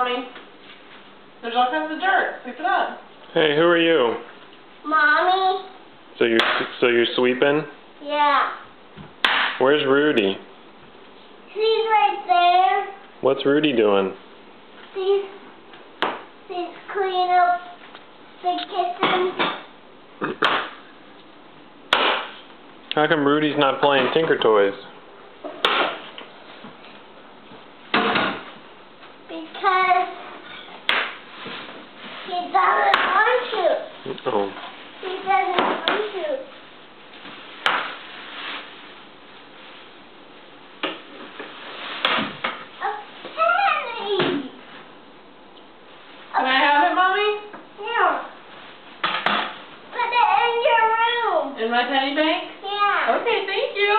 Mommy. There's all kinds of dirt. Sweep it up. Hey, who are you? Mommy? So you're sweeping? Yeah. Where's Rudy? She's right there. What's Rudy doing? She's cleaning up the kitchen. How come Rudy's not playing Tinker Toys? Because he doesn't want to. Oh. He doesn't want to. A penny! Can I have it, Mommy? Yeah. Put it in your room. In my penny bank? Yeah. Okay, thank you.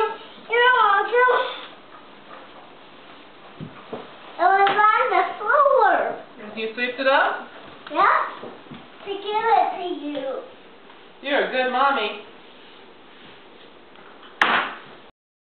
You're welcome. It was on the floor. You sweeped it up? Yeah. To give it to you. You're a good mommy.